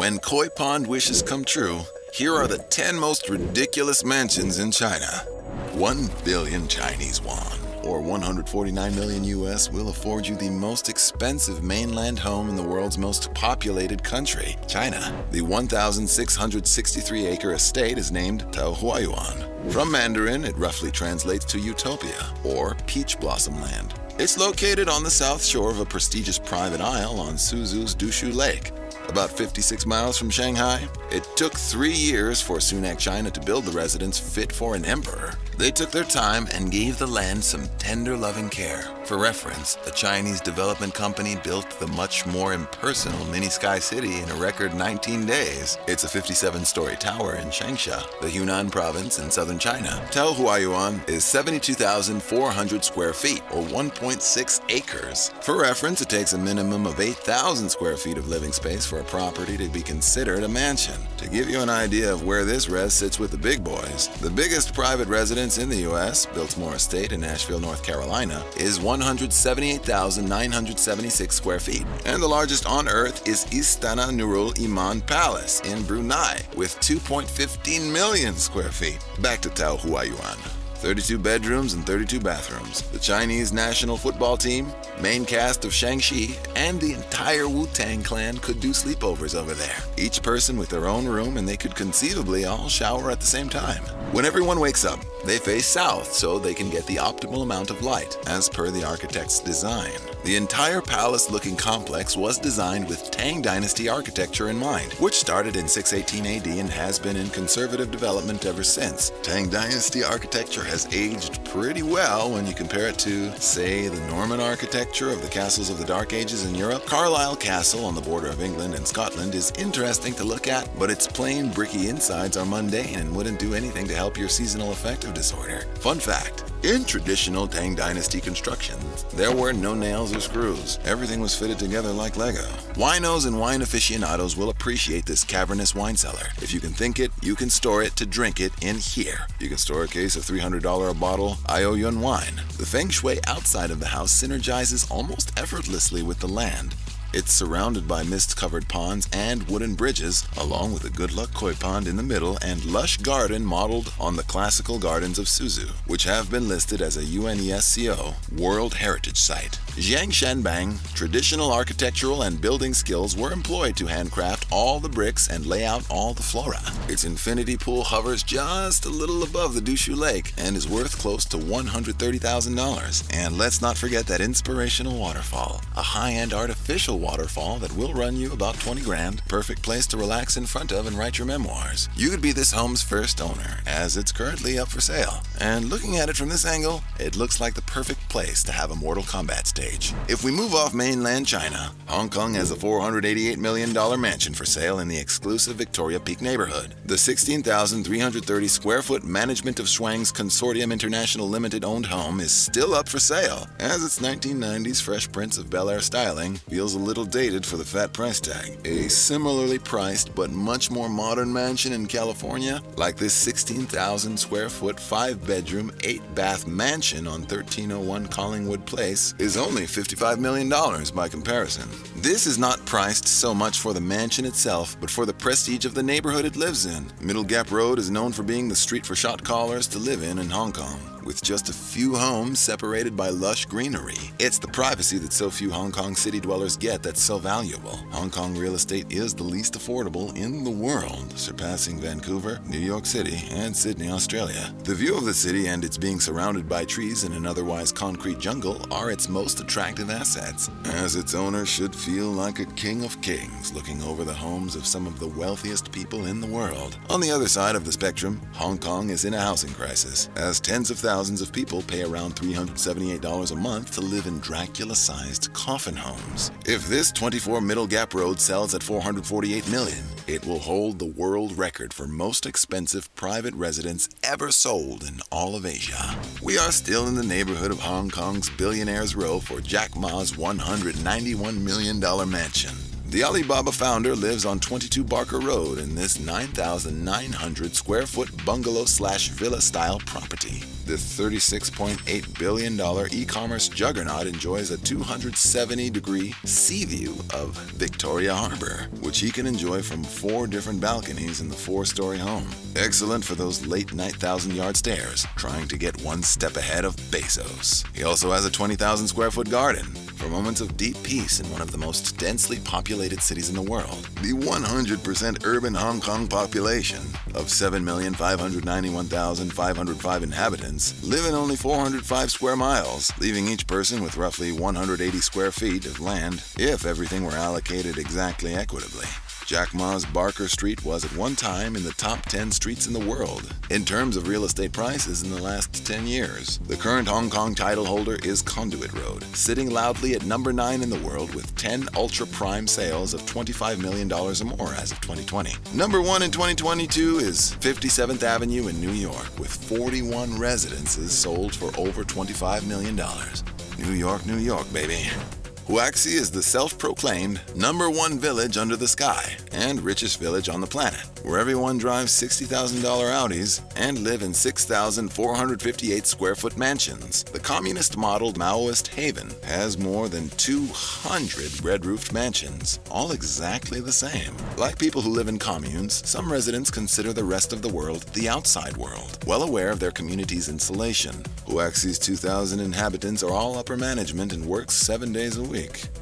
When koi pond wishes come true, here are the 10 most ridiculous mansions in China. 1 billion Chinese yuan, or 149 million US, will afford you the most expensive mainland home in the world's most populated country, China. The 1,663-acre estate is named Taohuayuan. From Mandarin, it roughly translates to Utopia, or Peach Blossom Land. It's located on the south shore of a prestigious private isle on Suzhou's Dushu Lake, about 56 miles from Shanghai. It took 3 years for Sunac China to build the residence fit for an emperor. They took their time and gave the land some tender loving care. For reference, a Chinese development company built the much more impersonal mini Sky City in a record 19 days. It's a 57-story tower in Changsha, the Yunnan province in southern China. Taohuayuan is 72,400 square feet, or 1.6 acres. For reference, it takes a minimum of 8,000 square feet of living space for a property to be considered a mansion. To give you an idea of where this res sits with the big boys, the biggest private residence in the U.S., Biltmore Estate in Asheville, North Carolina, is 178,976 square feet. And the largest on Earth is Istana Nurul Iman Palace in Brunei, with 2.15 million square feet. Back to Taohuayuan. 32 bedrooms and 32 bathrooms. The Chinese national football team, main cast of Shang-Chi, and the entire Wu-Tang clan could do sleepovers over there. Each person with their own room, and they could conceivably all shower at the same time. When everyone wakes up, they face south so they can get the optimal amount of light, as per the architect's design. The entire palace-looking complex was designed with Tang Dynasty architecture in mind, which started in 618 AD and has been in conservative development ever since. Tang Dynasty architecture has aged pretty well when you compare it to, say, the Norman architecture of the castles of the Dark Ages in Europe. Carlisle Castle on the border of England and Scotland is interesting to look at, but its plain bricky insides are mundane and wouldn't do anything to help your seasonal affective disorder. Fun fact: in traditional Tang Dynasty constructions, there were no nails or screws. Everything was fitted together like Lego. Winos and wine aficionados will appreciate this cavernous wine cellar. If you can think it, you can store it to drink it in here. You can store a case of $300 a bottle Aoyuan wine. The feng shui outside of the house synergizes almost effortlessly with the land. It's surrounded by mist-covered ponds and wooden bridges, along with a good luck koi pond in the middle and lush garden modeled on the classical gardens of Suzhou, which have been listed as a UNESCO World Heritage Site. Zhang Shanbang, traditional architectural and building skills were employed to handcraft all the bricks and lay out all the flora. Its infinity pool hovers just a little above the Dushu Lake and is worth close to $130,000. And let's not forget that inspirational waterfall, a high-end artificial waterfall that will run you about 20 grand. Perfect place to relax in front of and write your memoirs. You could be this home's first owner, as it's currently up for sale. And looking at it from this angle, it looks like the perfect place to have a Mortal Kombat stage. If we move off mainland China, Hong Kong has a $488 million mansion for sale in the exclusive Victoria Peak neighborhood. The 16,330 square foot Management of Shuang's Consortium International Limited owned home is still up for sale, as its 1990s Fresh Prince of Bel-Air styling feels a little dated for the fat price tag. A similarly priced but much more modern mansion in California, like this 16,000 square foot 5-bedroom 8-bath mansion on 1301 Collingwood Place, is only $55 million by comparison. This is not priced so much for the mansion itself, but for the prestige of the neighborhood it lives in. Middle Gap Road is known for being the street for shot callers to live in Hong Kong. With just a few homes separated by lush greenery, it's the privacy that so few Hong Kong city dwellers get that's so valuable. Hong Kong real estate is the least affordable in the world, surpassing Vancouver, New York City, and Sydney, Australia. The view of the city and its being surrounded by trees in an otherwise concrete jungle are its most attractive assets, as its owner should feel like a king of kings looking over the homes of some of the wealthiest people in the world. On the other side of the spectrum, Hong Kong is in a housing crisis, as tens of thousands of people pay around $378 a month to live in Dracula-sized coffin homes. If this 24 Middle Gap Road sells at $448 million, it will hold the world record for most expensive private residence ever sold in all of Asia. We are still in the neighborhood of Hong Kong's Billionaires Row for Jack Ma's $191 million mansion. The Alibaba founder lives on 22 Barker Road in this 9,900 square foot bungalow/villa style property. The $36.8 billion e-commerce juggernaut enjoys a 270-degree sea view of Victoria Harbor, which he can enjoy from 4 different balconies in the 4-story home. Excellent for those late-night 1,000-yard stares, trying to get one step ahead of Bezos. He also has a 20,000 square foot garden for moments of deep peace in one of the most densely populated cities in the world. The 100% urban Hong Kong population of 7,591,505 inhabitants live in only 405 square miles, leaving each person with roughly 180 square feet of land if everything were allocated exactly equitably. Jack Ma's Barker Street was at one time in the top 10 streets in the world in terms of real estate prices in the last 10 years. The current Hong Kong title holder is Conduit Road, sitting loudly at number 9 in the world with 10 ultra-prime sales of $25 million or more as of 2020. Number 1 in 2022 is 57th Avenue in New York, with 41 residences sold for over $25 million. New York, New York, baby. Huaxi is the self-proclaimed number 1 village under the sky and richest village on the planet, where everyone drives $60,000 Audis and live in 6,458 square foot mansions. The communist-modeled Maoist haven has more than 200 red-roofed mansions, all exactly the same. Like people who live in communes, some residents consider the rest of the world the outside world, well aware of their community's insulation. Huaxi's 2,000 inhabitants are all upper management and work 7 days a week,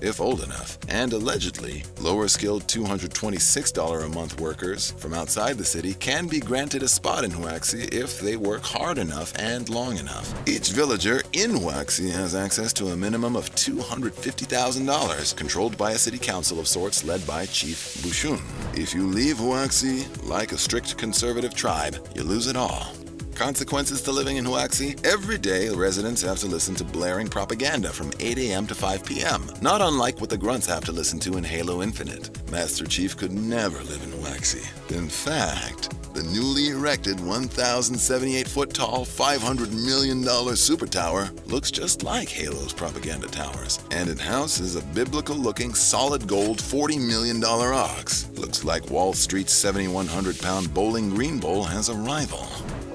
if old enough, and allegedly, lower-skilled $226 a month workers from outside the city can be granted a spot in Huaxi if they work hard enough and long enough. Each villager in Huaxi has access to a minimum of $250,000, controlled by a city council of sorts led by Chief Bushun. If you leave Huaxi like a strict conservative tribe, you lose it all. Consequences to living in Huaxi? Every day, residents have to listen to blaring propaganda from 8 a.m. to 5 p.m., not unlike what the grunts have to listen to in Halo Infinite. Master Chief could never live in Huaxi. In fact, the newly erected 1,078-foot-tall, $500 million super tower looks just like Halo's propaganda towers, and it houses a biblical-looking, solid gold $40 million ox. Looks like Wall Street's 7,100-pound Bowling Green Bowl has a rival.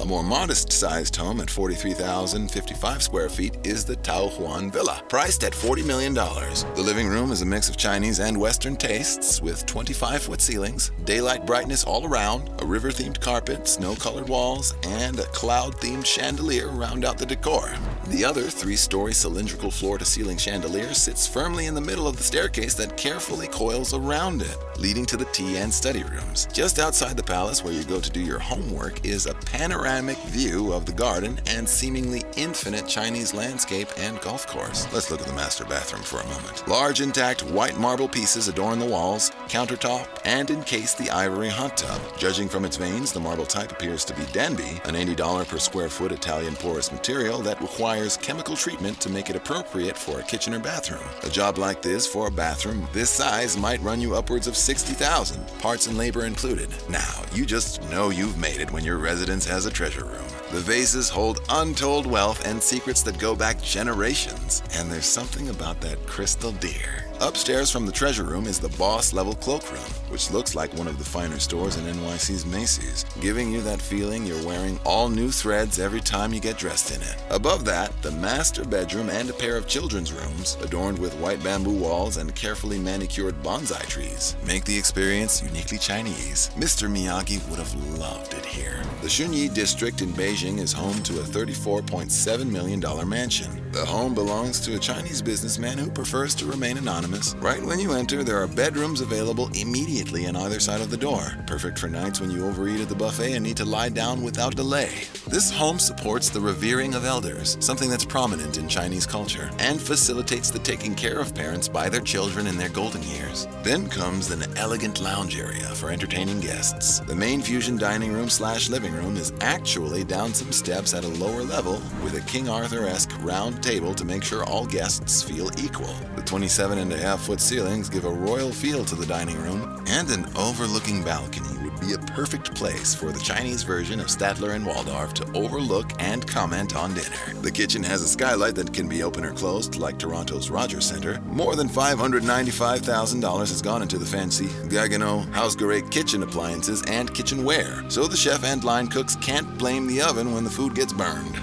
A more modest-sized home at 43,055 square feet is the Tao Huan Villa, priced at $40 million. The living room is a mix of Chinese and Western tastes with 25-foot ceilings, daylight brightness all around, a river-themed carpet, snow-colored walls, and a cloud-themed chandelier round out the decor. The other 3-story cylindrical floor-to-ceiling chandelier sits firmly in the middle of the staircase that carefully coils around it, leading to the tea and study rooms. Just outside the palace where you go to do your homework is a panoramic view of the garden and seemingly infinite Chinese landscape and golf course. Let's look at the master bathroom for a moment. Large intact white marble pieces adorn the walls, countertop, and encase the ivory hot tub. Judging from its veins, the marble type appears to be Denby, an $80 per square foot Italian porous material that requires chemical treatment to make it appropriate for a kitchen or bathroom. A job like this for a bathroom this size might run you upwards of $60,000, parts and labor included. Now, you just know you've made it when your residence has a treasure room. The vases hold untold wealth and secrets that go back generations, and there's something about that crystal deer. Upstairs from the treasure room is the boss-level cloakroom, which looks like one of the finer stores in NYC's Macy's, giving you that feeling you're wearing all new threads every time you get dressed in it. Above that, the master bedroom and a pair of children's rooms, adorned with white bamboo walls and carefully manicured bonsai trees, make the experience uniquely Chinese. Mr. Miyagi would have loved it here. The Xunyi district in Beijing is home to a $34.7 million mansion. The home belongs to a Chinese businessman who prefers to remain anonymous. Right when you enter, there are bedrooms available immediately on either side of the door, perfect for nights when you overeat at the buffet and need to lie down without delay. This home supports the revering of elders, something that's prominent in Chinese culture, and facilitates the taking care of parents by their children in their golden years. Then comes an elegant lounge area for entertaining guests. The main fusion dining room/living room is actually down some steps at a lower level with a King Arthur-esque round table to make sure all guests feel equal. The 27.5-foot ceilings give a royal feel to the dining room, and an overlooking balcony would be a perfect place for the Chinese version of Statler and Waldorf to overlook and comment on dinner. The kitchen has a skylight that can be open or closed, like Toronto's Rogers Centre. More than $595,000 has gone into the fancy Gaggenau Hausgerät kitchen appliances and kitchenware, so the chef and line cooks can't blame the oven when the food gets burned.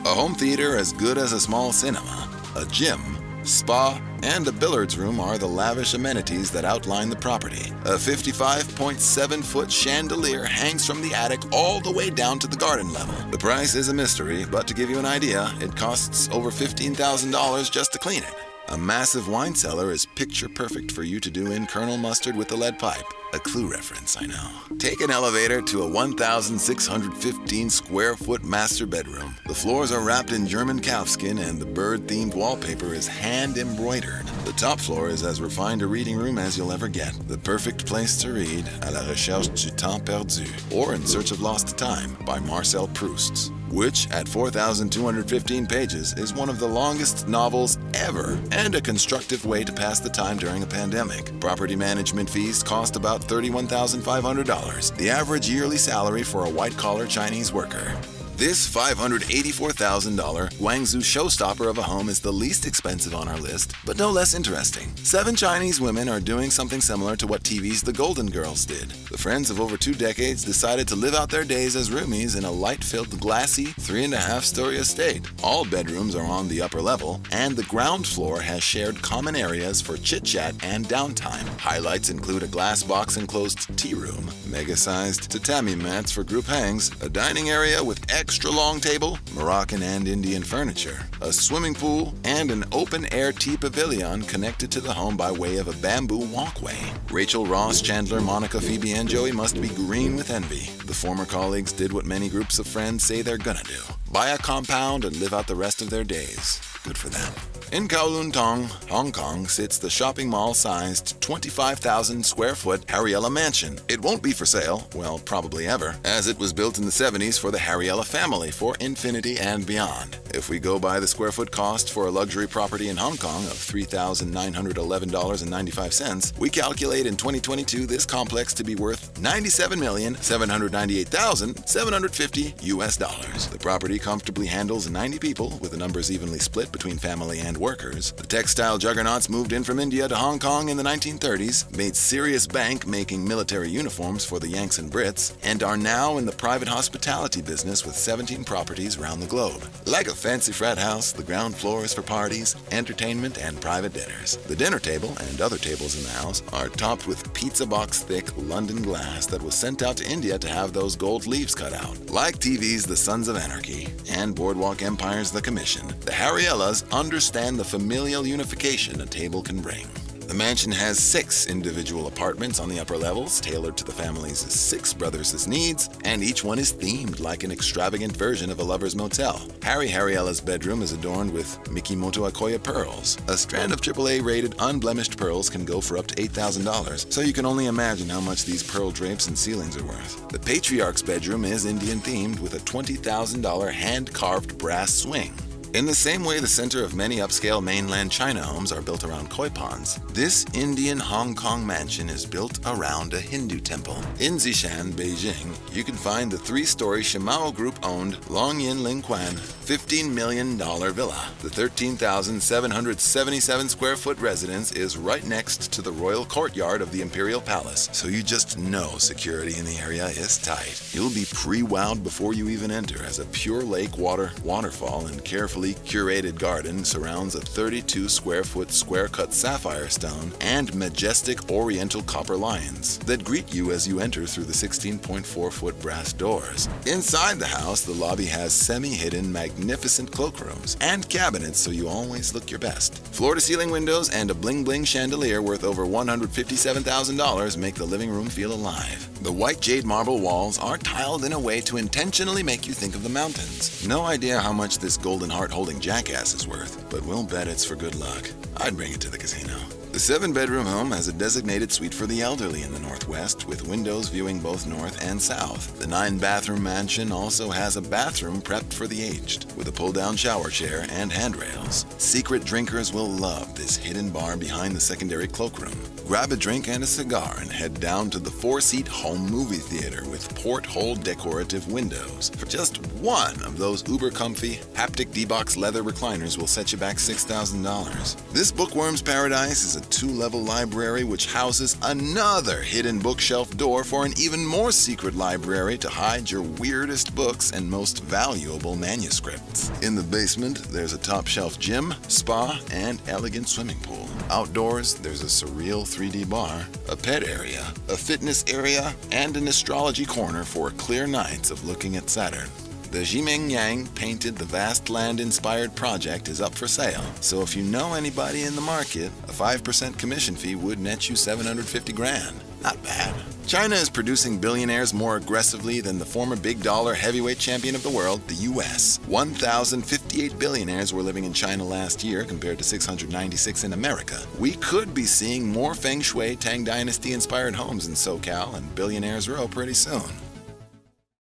A home theater as good as a small cinema, a gym, spa, and a billiards room are the lavish amenities that outline the property. A 55.7-foot chandelier hangs from the attic all the way down to the garden level. The price is a mystery, but to give you an idea, it costs over $15,000 just to clean it. A massive wine cellar is picture perfect for you to do in Colonel Mustard with the lead pipe. A Clue reference, I know. Take an elevator to a 1,615 square foot master bedroom. The floors are wrapped in German calfskin and the bird-themed wallpaper is hand embroidered. The top floor is as refined a reading room as you'll ever get. The perfect place to read, À la recherche du temps perdu, or In Search of Lost Time by Marcel Proust, which, at 4,215 pages, is one of the longest novels ever and a constructive way to pass the time during a pandemic. Property management fees cost about $31,500, the average yearly salary for a white-collar Chinese worker. This $584,000 Guangzhou showstopper of a home is the least expensive on our list, but no less interesting. 7 Chinese women are doing something similar to what TV's The Golden Girls did. The friends of over 2 decades decided to live out their days as roomies in a light-filled, glassy, 3.5-story estate. All bedrooms are on the upper level, and the ground floor has shared common areas for chit-chat and downtime. Highlights include a glass box-enclosed tea room, mega-sized tatami mats for group hangs, a dining area with extra long table, Moroccan and Indian furniture, a swimming pool, and an open-air tea pavilion connected to the home by way of a bamboo walkway. Rachel, Ross, Chandler, Monica, Phoebe, and Joey must be green with envy. The former colleagues did what many groups of friends say they're gonna do: buy a compound and live out the rest of their days. Good for them. In Kowloon Tong, Hong Kong, sits the shopping mall-sized 25,000 square foot Harriella Mansion. It won't be for sale, well, probably ever, as it was built in the 70s for the Harriella family for infinity and beyond. If we go by the square foot cost for a luxury property in Hong Kong of $3,911.95, we calculate in 2022 this complex to be worth $97,798,750 US. The property comfortably handles 90 people, with the numbers evenly split between family and workers. The textile juggernauts moved in from India to Hong Kong in the 1930s, made serious bank making military uniforms for the Yanks and Brits, and are now in the private hospitality business with 17 properties around the globe. Like a fancy frat house, the ground floor is for parties, entertainment, and private dinners. The dinner table and other tables in the house are topped with pizza box thick London glass that was sent out to India to have those gold leaves cut out. Like TV's The Sons of Anarchy and Boardwalk Empire's The Commission, the Harriellas understand the familial unification a table can bring. The mansion has 6 individual apartments on the upper levels, tailored to the family's 6 brothers' needs, and each one is themed like an extravagant version of a lover's motel. Harry Harriella's bedroom is adorned with Mikimoto Akoya pearls. A strand of AAA-rated unblemished pearls can go for up to $8,000, so you can only imagine how much these pearl drapes and ceilings are worth. The patriarch's bedroom is Indian-themed with a $20,000 hand-carved brass swing. In the same way the center of many upscale mainland China homes are built around koi ponds, this Indian Hong Kong mansion is built around a Hindu temple. In Zishan, Beijing, you can find the 3-story Shimao Group-owned Longyin Lingquan $15 million villa. The 13,777 square foot residence is right next to the royal courtyard of the Imperial Palace, so you just know security in the area is tight. You'll be pre-wowed before you even enter, as a pure lake waterfall and carefully curated garden surrounds a 32 square foot square cut sapphire stone and majestic oriental copper lions that greet you as you enter through the 16.4 foot brass doors. Inside the house, the lobby has semi-hidden magnificent cloakrooms and cabinets, so you always look your best. Floor to ceiling windows and a bling bling chandelier worth over $157,000 make the living room feel alive. The white jade marble walls are tiled in a way to intentionally make you think of the mountains. No idea how much this golden heart-holding jackass is worth, but we'll bet it's for good luck. I'd bring it to the casino. The 7-bedroom home has a designated suite for the elderly in the northwest, with windows viewing both north and south. The 9-bathroom mansion also has a bathroom prepped for the aged, with a pull-down shower chair and handrails. Secret drinkers will love this hidden bar behind the secondary cloakroom. Grab a drink and a cigar and head down to the 4-seat home movie theater with porthole decorative windows. For just one of those uber-comfy, haptic D-Box leather recliners will set you back $6,000. This Bookworm's Paradise is a 2-level library which houses another hidden bookshelf door for an even more secret library to hide your weirdest books and most valuable manuscripts. In the basement, there's a top-shelf gym, spa, and elegant swimming pool. Outdoors, there's a surreal 3D bar, a pet area, a fitness area, and an astrology corner for clear nights of looking at Saturn. The Jimeng Yang painted the vast land-inspired project is up for sale, so if you know anybody in the market, a 5% commission fee would net you $750,000. Not bad. China is producing billionaires more aggressively than the former big dollar heavyweight champion of the world, the U.S. 1,058 billionaires were living in China last year compared to 696 in America. We could be seeing more Feng Shui Tang Dynasty-inspired homes in SoCal and Billionaires Row pretty soon.